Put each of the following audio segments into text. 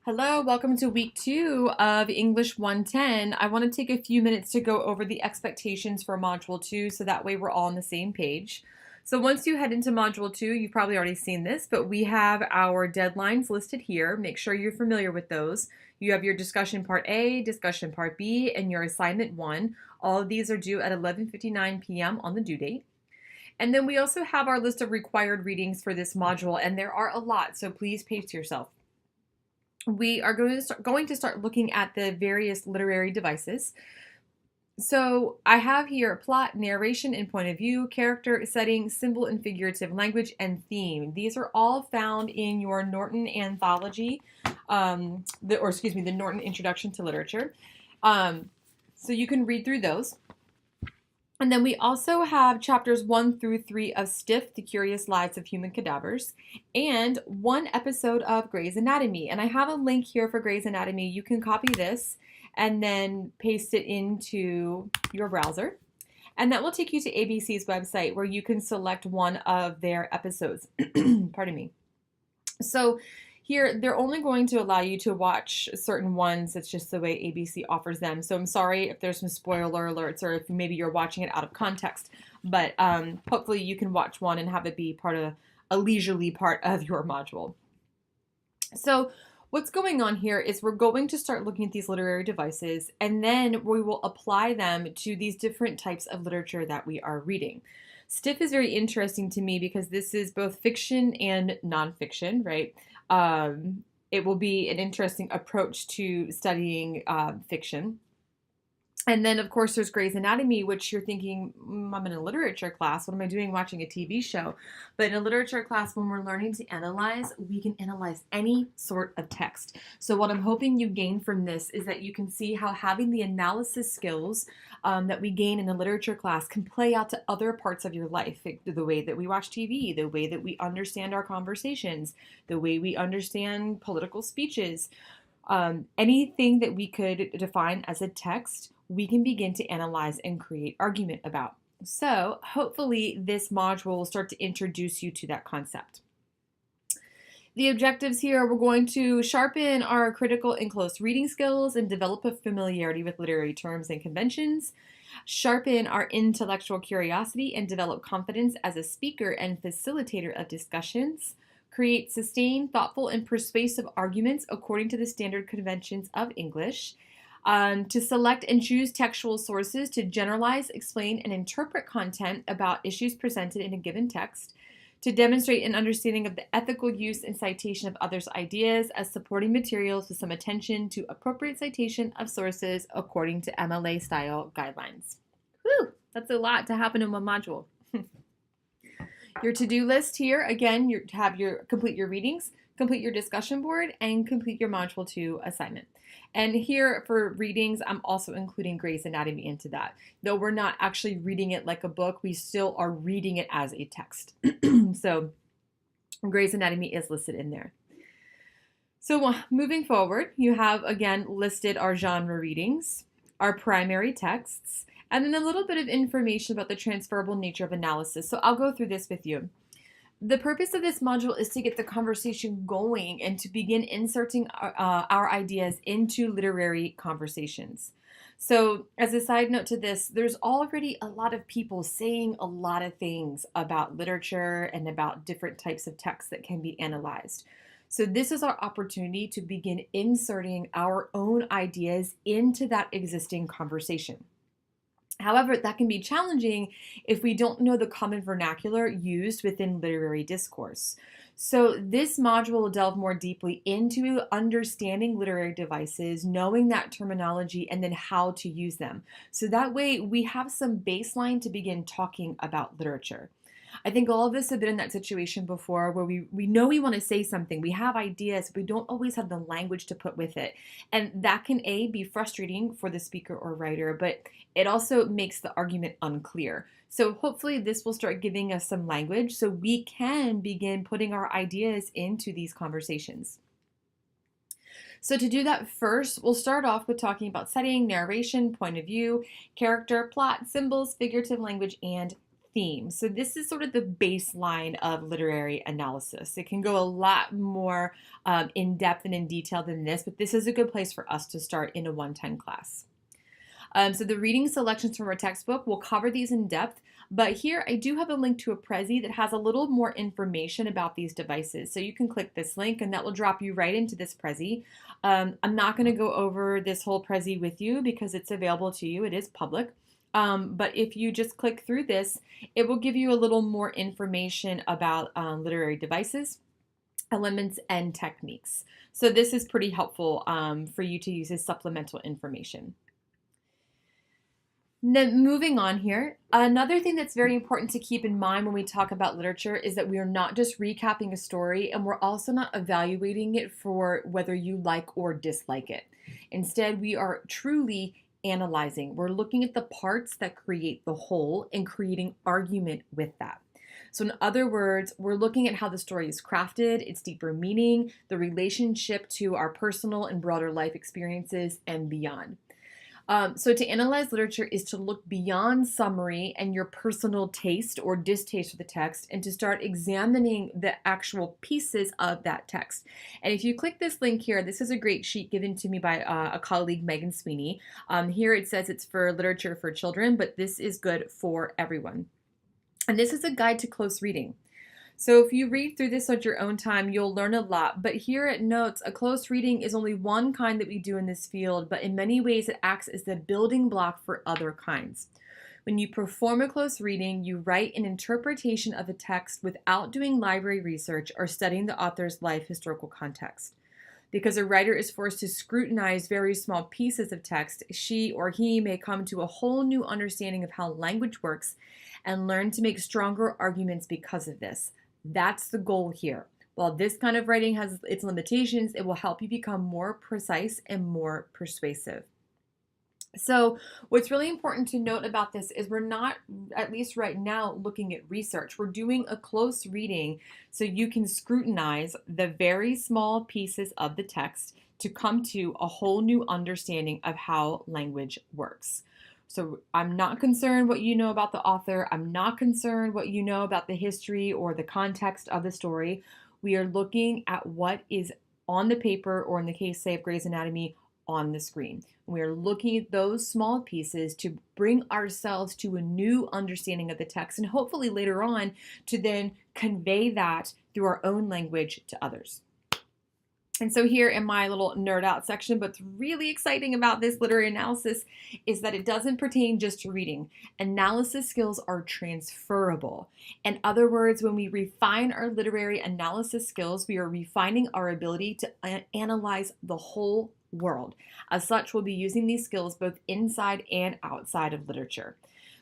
Hello, welcome to week 2 of English 110. I want to take a few minutes to go over the expectations for Module 2 so that way we're all on the same page. So once you head into Module 2, you've probably already seen this, but we have our deadlines listed here. Make sure you're familiar with those. You have your discussion part A, discussion part B, and your assignment 1. All of these are due at 11:59 p.m. on the due date. And then we also have our list of required readings for this module, and there are a lot, so please pace yourself. We are going to start looking at the various literary devices. So I have here plot, narration and point of view, character, setting, symbol and figurative language, and theme. These are all found in your Norton Anthology, the Norton Introduction to Literature. So you can read through those. And then we also have chapters 1 through 3 of Stiff, The Curious Lives of Human Cadavers, and 1 episode of Grey's Anatomy. And I have a link here for Grey's Anatomy. You can copy this and then paste it into your browser. And that will take you to ABC's website where you can select one of their episodes. Pardon me. So here, they're only going to allow you to watch certain ones. It's just the way ABC offers them. So I'm sorry if there's some spoiler alerts or if maybe you're watching it out of context. But hopefully you can watch one and have it be part of a leisurely part of your module. So what's going on here is we're going to start looking at these literary devices, and then we will apply them to these different types of literature that we are reading. Stiff is very interesting to me because this is both fiction and nonfiction, right? It will be an interesting approach to studying fiction. And then, of course, there's Grey's Anatomy, which you're thinking, I'm in a literature class. What am I doing watching a TV show? But in a literature class, when we're learning to analyze, we can analyze any sort of text. So what I'm hoping you gain from this is that you can see how having the analysis skills that we gain in a literature class can play out to other parts of your life. The way that we watch TV, the way that we understand our conversations, the way we understand political speeches. Anything that we could define as a text, we can begin to analyze and create argument about. So hopefully this module will start to introduce you to that concept. The objectives here, we're going to sharpen our critical and close reading skills and develop a familiarity with literary terms and conventions, sharpen our intellectual curiosity and develop confidence as a speaker and facilitator of discussions, create sustained, thoughtful, and persuasive arguments according to the standard conventions of English, to select and choose textual sources to generalize, explain, and interpret content about issues presented in a given text, to demonstrate an understanding of the ethical use and citation of others' ideas as supporting materials with some attention to appropriate citation of sources according to MLA-style guidelines. Whew, that's a lot to happen in one module. Your to-do list here, again, you have complete your readings, complete your discussion board, and complete your Module 2 assignment. And here for readings, I'm also including Grey's Anatomy into that. Though we're not actually reading it like a book, we still are reading it as a text. So Grey's Anatomy is listed in there. So moving forward, you have again listed our genre readings, our primary texts, and then a little bit of information about the transferable nature of analysis. So I'll go through this with you. The purpose of this module is to get the conversation going and to begin inserting our ideas into literary conversations. So as a side note to this, there's already a lot of people saying a lot of things about literature and about different types of texts that can be analyzed. So this is our opportunity to begin inserting our own ideas into that existing conversation. However, that can be challenging if we don't know the common vernacular used within literary discourse. So this module will delve more deeply into understanding literary devices, knowing that terminology, and then how to use them. So that way we have some baseline to begin talking about literature. I think all of us have been in that situation before where we know we want to say something, we have ideas, but we don't always have the language to put with it. And that can be frustrating for the speaker or writer, but it also makes the argument unclear. So hopefully this will start giving us some language so we can begin putting our ideas into these conversations. So to do that first, we'll start off with talking about setting, narration, point of view, character, plot, symbols, figurative language, and theme. So this is sort of the baseline of literary analysis. It can go a lot more in depth and in detail than this, but this is a good place for us to start in a 110 class. So the reading selections from our textbook, we'll cover these in depth, but here I do have a link to a Prezi that has a little more information about these devices. So you can click this link and that will drop you right into this Prezi. I'm not going to go over this whole Prezi with you because it's available to you. It is public. But if you just click through this, it will give you a little more information about literary devices, elements, and techniques. So this is pretty helpful for you to use as supplemental information. Then moving on here, another thing that's very important to keep in mind when we talk about literature is that we are not just recapping a story, and we're also not evaluating it for whether you like or dislike it. Instead, we are truly analyzing. We're looking at the parts that create the whole and creating argument with that. So in other words, we're looking at how the story is crafted, its deeper meaning, the relationship to our personal and broader life experiences, and beyond. So to analyze literature is to look beyond summary and your personal taste or distaste for the text and to start examining the actual pieces of that text. And if you click this link here, this is a great sheet given to me by a colleague, Megan Sweeney. Here it says it's for literature for children, but this is good for everyone. And this is a guide to close reading. So if you read through this at your own time, you'll learn a lot. But here it notes, a close reading is only one kind that we do in this field, but in many ways it acts as the building block for other kinds. When you perform a close reading, you write an interpretation of a text without doing library research or studying the author's life historical context. Because a writer is forced to scrutinize very small pieces of text, she or he may come to a whole new understanding of how language works and learn to make stronger arguments because of this. That's the goal here. While this kind of writing has its limitations, it will help you become more precise and more persuasive. So what's really important to note about this is we're not, at least right now, looking at research. We're doing a close reading so you can scrutinize the very small pieces of the text to come to a whole new understanding of how language works. So I'm not concerned what you know about the author. I'm not concerned what you know about the history or the context of the story. We are looking at what is on the paper, or in the case, say, of Grey's Anatomy, on the screen. We are looking at those small pieces to bring ourselves to a new understanding of the text and hopefully later on to then convey that through our own language to others. And so here in my little nerd out section, what's really exciting about this literary analysis is that it doesn't pertain just to reading. Analysis skills are transferable. In other words, when we refine our literary analysis skills, we are refining our ability to analyze the whole world. As such, we'll be using these skills both inside and outside of literature.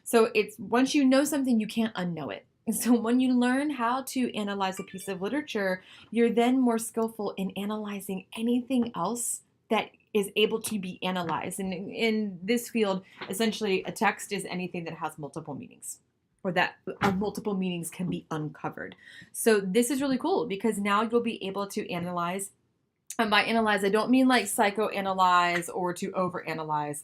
So it's once you know something, you can't unknow it. And so when you learn how to analyze a piece of literature, you're then more skillful in analyzing anything else that is able to be analyzed. And in this field, essentially, a text is anything that has multiple meanings, or that multiple meanings can be uncovered. So this is really cool because now you'll be able to analyze. And by analyze, I don't mean like psychoanalyze or to overanalyze.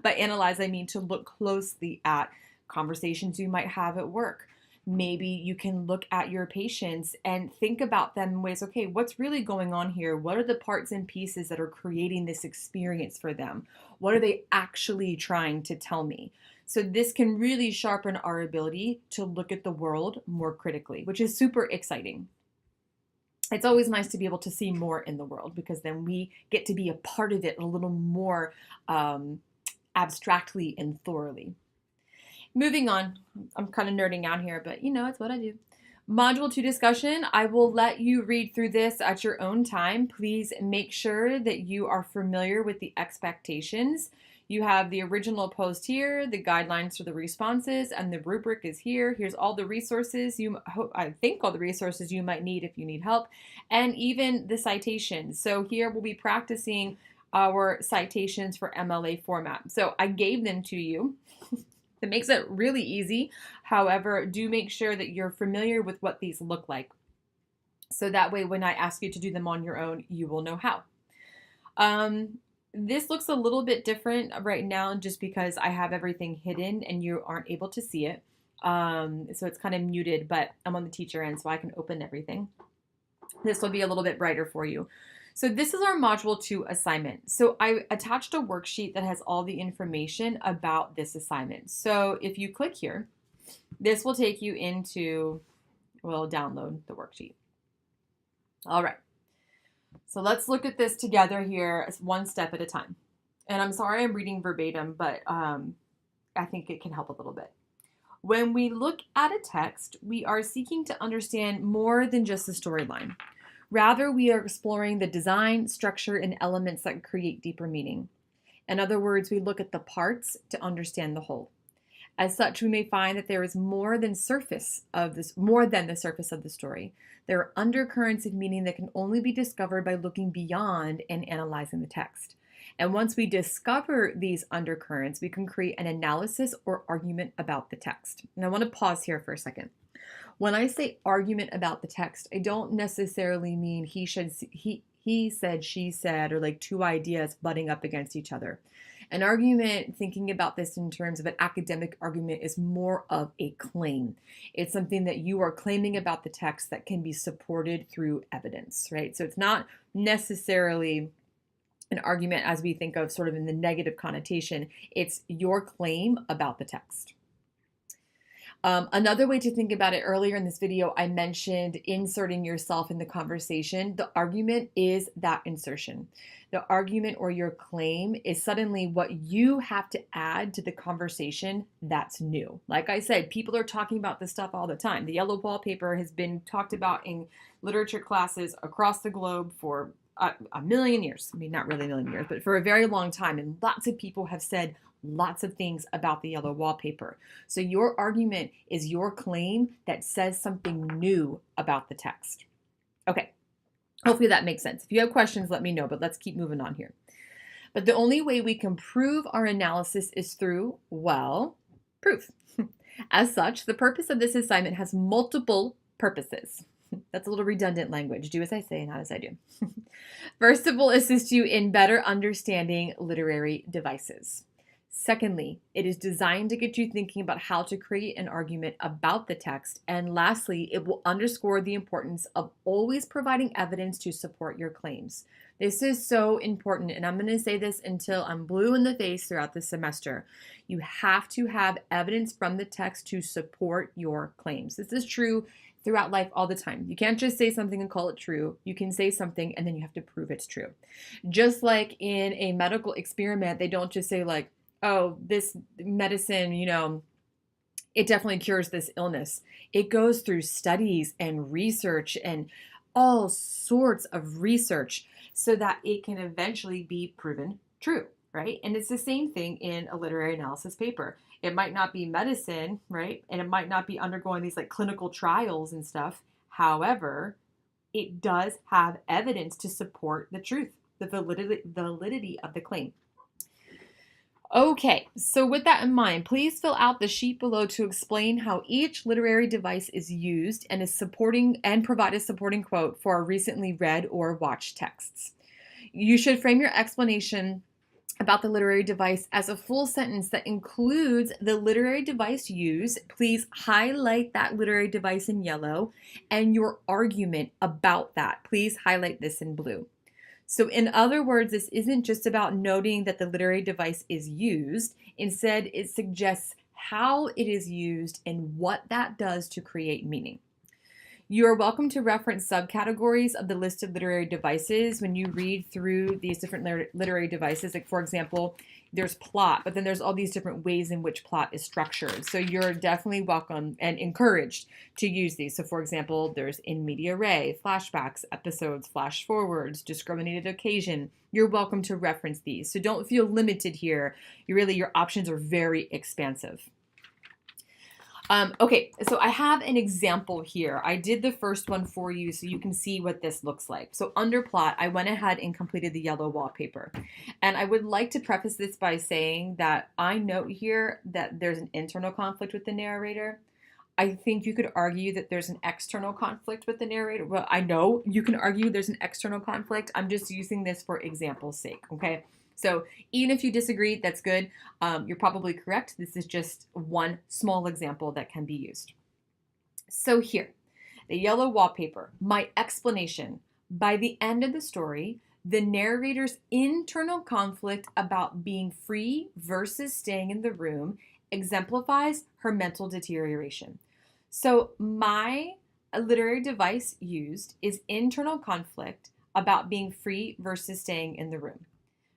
By analyze, I mean to look closely at conversations you might have at work. Maybe you can look at your patients and think about them in ways, okay, what's really going on here? What are the parts and pieces that are creating this experience for them? What are they actually trying to tell me? So this can really sharpen our ability to look at the world more critically, which is super exciting. It's always nice to be able to see more in the world because then we get to be a part of it a little more abstractly and thoroughly. Moving on, I'm kind of nerding out here, but you know, it's what I do. Module 2 discussion, I will let you read through this at your own time. Please make sure that you are familiar with the expectations. You have the original post here, the guidelines for the responses, and the rubric is here. Here's all the resources all the resources you might need if you need help, and even the citations. So here we'll be practicing our citations for MLA format. So I gave them to you. That makes it really easy. However, do make sure that you're familiar with what these look like. So that way, when I ask you to do them on your own, you will know how. This looks a little bit different right now just because I have everything hidden and you aren't able to see it. So it's kind of muted, but I'm on the teacher end, so I can open everything. This will be a little bit brighter for you. So this is our Module 2 assignment. So I attached a worksheet that has all the information about this assignment. So if you click here, this will take you into, we'll download the worksheet. All right. So let's look at this together here, one step at a time. And I'm sorry I'm reading verbatim, but I think it can help a little bit. When we look at a text, we are seeking to understand more than just the storyline. Rather, we are exploring the design, structure, and elements that create deeper meaning. In other words, we look at the parts to understand the whole. As such, we may find that there is more than the surface of the story. There are undercurrents of meaning that can only be discovered by looking beyond and analyzing the text. And once we discover these undercurrents, we can create an analysis or argument about the text. And I want to pause here for a second. When I say argument about the text, I don't necessarily mean he said, she said, or like two ideas butting up against each other. An argument, thinking about this in terms of an academic argument, is more of a claim. It's something that you are claiming about the text that can be supported through evidence, right? So it's not necessarily an argument as we think of sort of in the negative connotation. It's your claim about the text. Another way to think about it, earlier in this video, I mentioned inserting yourself in the conversation. The argument is that insertion. The argument or your claim is suddenly what you have to add to the conversation that's new. Like I said, people are talking about this stuff all the time. The yellow wallpaper has been talked about in literature classes across the globe for a million years. I mean, not really a million years, but for a very long time. And lots of people have said lots of things about the yellow wallpaper. So your argument is your claim that says something new about the text. Okay, hopefully that makes sense. If you have questions, let me know, but let's keep moving on here. But the only way we can prove our analysis is through, well, proof. As such, the purpose of this assignment has multiple purposes. That's a little redundant language. Do as I say, not as I do. First, it will assist you in better understanding literary devices. Secondly, it is designed to get you thinking about how to create an argument about the text. And lastly, it will underscore the importance of always providing evidence to support your claims. This is so important, and I'm going to say this until I'm blue in the face throughout the semester. You have to have evidence from the text to support your claims. This is true throughout life all the time. You can't just say something and call it true. You can say something and then you have to prove it's true. Just like in a medical experiment, they don't just say like, oh, this medicine, it definitely cures this illness. It goes through studies and research and all sorts of research so that it can eventually be proven true, right? And it's the same thing in a literary analysis paper. It might not be medicine, right? And it might not be undergoing these like clinical trials and stuff. However, it does have evidence to support the truth, the validity of the claim. Okay, so with that in mind, please fill out the sheet below to explain how each literary device is used and provide a supporting quote for our recently read or watched texts. You should frame your explanation about the literary device as a full sentence that includes the literary device used. Please highlight that literary device in yellow and your argument about that. Please highlight this in blue. So in other words, this isn't just about noting that the literary device is used. Instead, it suggests how it is used and what that does to create meaning. You are welcome to reference subcategories of the list of literary devices when you read through these different literary devices. Like, for example, there's plot, but then there's all these different ways in which plot is structured. So you're definitely welcome and encouraged to use these. So, for example, there's in media res, flashbacks, episodes, flash forwards, discriminated occasion. You're welcome to reference these. So don't feel limited here. Your options are very expansive. Okay, so I have an example here. I did the first one for you so you can see what this looks like. So under plot, I went ahead and completed the yellow wallpaper. And I would like to preface this by saying that I note here that there's an internal conflict with the narrator. I think you could argue that there's an external conflict with the narrator. Well, I know you can argue there's an external conflict. I'm just using this for example's sake, okay? So even if you disagree, that's good. You're probably correct. This is just one small example that can be used. So here, the yellow wallpaper, my explanation. By the end of the story, the narrator's internal conflict about being free versus staying in the room exemplifies her mental deterioration. So my literary device used is internal conflict about being free versus staying in the room,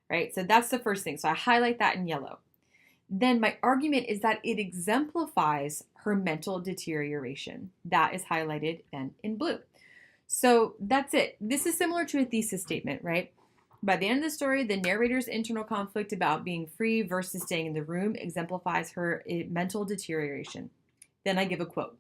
right? So that's the first thing. So I highlight that in yellow. Then my argument is that it exemplifies her mental deterioration. That is highlighted then in blue. So that's it. This is similar to a thesis statement, right? By the end of the story, the narrator's internal conflict about being free versus staying in the room exemplifies her mental deterioration. Then I give a quote.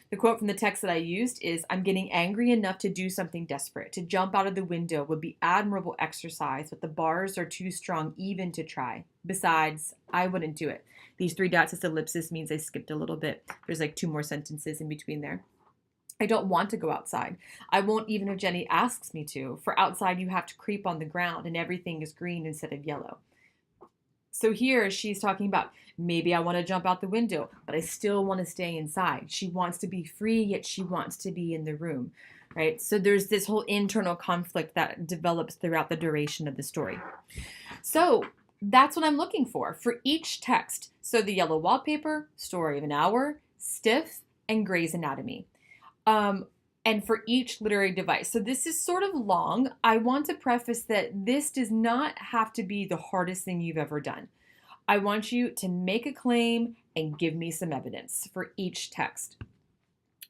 The quote from the text that I used is, "I'm getting angry enough to do something desperate. To jump out of the window would be admirable exercise, but the bars are too strong even to try. Besides, I wouldn't do it." These 3 dots as ellipsis means I skipped a little bit. There's like 2 more sentences in between there. "I don't want to go outside. I won't even if Jenny asks me to. For outside you have to creep on the ground and everything is green instead of yellow." So here she's talking about, maybe I want to jump out the window, but I still want to stay inside. She wants to be free, yet she wants to be in the room, right? So there's this whole internal conflict that develops throughout the duration of the story. So that's what I'm looking for each text. So the yellow wallpaper, story of an hour, stiff, and Grey's Anatomy. And for each literary device. So this is sort of long. I want to preface that this does not have to be the hardest thing you've ever done. I want you to make a claim and give me some evidence for each text.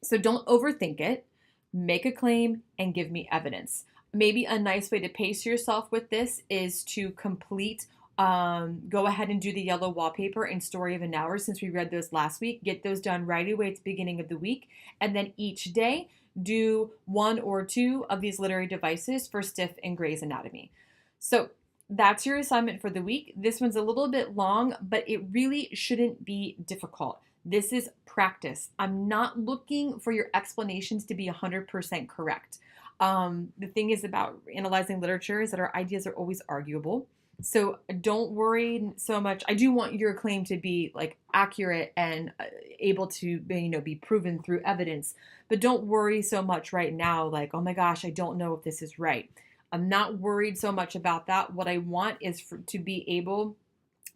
So don't overthink it. Make a claim and give me evidence. Maybe a nice way to pace yourself with this is to complete, go ahead and do the yellow wallpaper and story of an hour, since we read those last week. Get those done right away at the beginning of the week. And then each day, do 1 or 2 of these literary devices for Stiff and Grey's Anatomy. So that's your assignment for the week. This one's a little bit long, but it really shouldn't be difficult. This is practice. I'm not looking for your explanations to be 100% correct. The thing is about analyzing literature is that our ideas are always arguable. So don't worry so much. I do want your claim to be like accurate and able to, be proven through evidence, but don't worry so much right now like, oh my gosh, I don't know if this is right. I'm not worried so much about that. What I want is to be able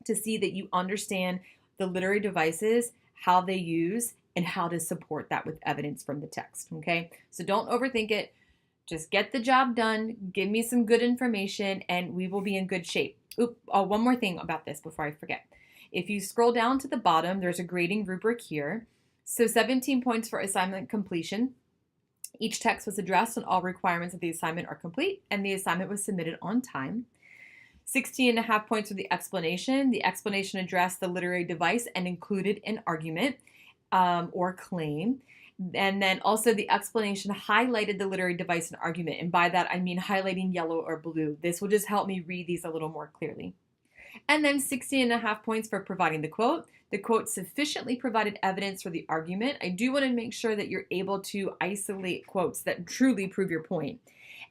to see that you understand the literary devices, how they use, and how to support that with evidence from the text, okay? So don't overthink it. Just get the job done, give me some good information, and we will be in good shape. One more thing about this before I forget. If you scroll down to the bottom, there's a grading rubric here. So 17 points for assignment completion. Each text was addressed and all requirements of the assignment are complete, and the assignment was submitted on time. 16.5 points for the explanation. The explanation addressed the literary device and included an argument or claim. And then also the explanation highlighted the literary device and argument. And by that, I mean highlighting yellow or blue. This will just help me read these a little more clearly. And then 16.5 points for providing the quote. The quote sufficiently provided evidence for the argument. I do want to make sure that you're able to isolate quotes that truly prove your point,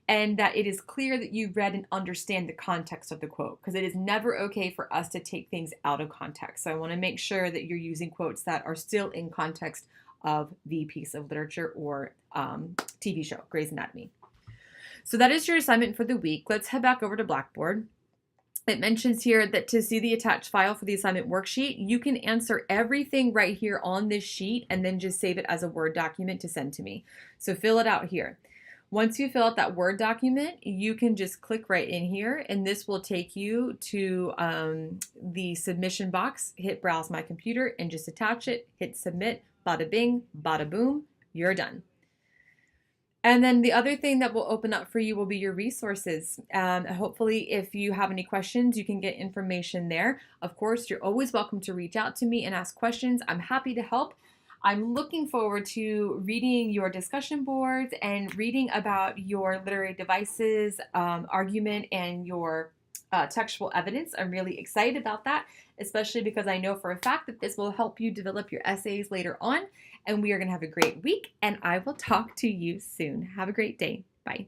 and that it is clear that you read and understand the context of the quote, because it is never okay for us to take things out of context. So I want to make sure that you're using quotes that are still in context of the piece of literature or TV show, Grey's Anatomy. So that is your assignment for the week. Let's head back over to Blackboard. It mentions here that to see the attached file for the assignment worksheet, you can answer everything right here on this sheet and then just save it as a Word document to send to me. So fill it out here. Once you fill out that Word document, you can just click right in here, and this will take you to the submission box. Hit Browse My Computer and just attach it. Hit Submit. Bada bing, bada boom, you're done. And then the other thing that will open up for you will be your resources. Hopefully, if you have any questions, you can get information there. Of course, you're always welcome to reach out to me and ask questions. I'm happy to help. I'm looking forward to reading your discussion boards and reading about your literary devices, argument, and your textual evidence. I'm really excited about that, especially because I know for a fact that this will help you develop your essays later on. And we are going to have a great week, and I will talk to you soon. Have a great day. Bye.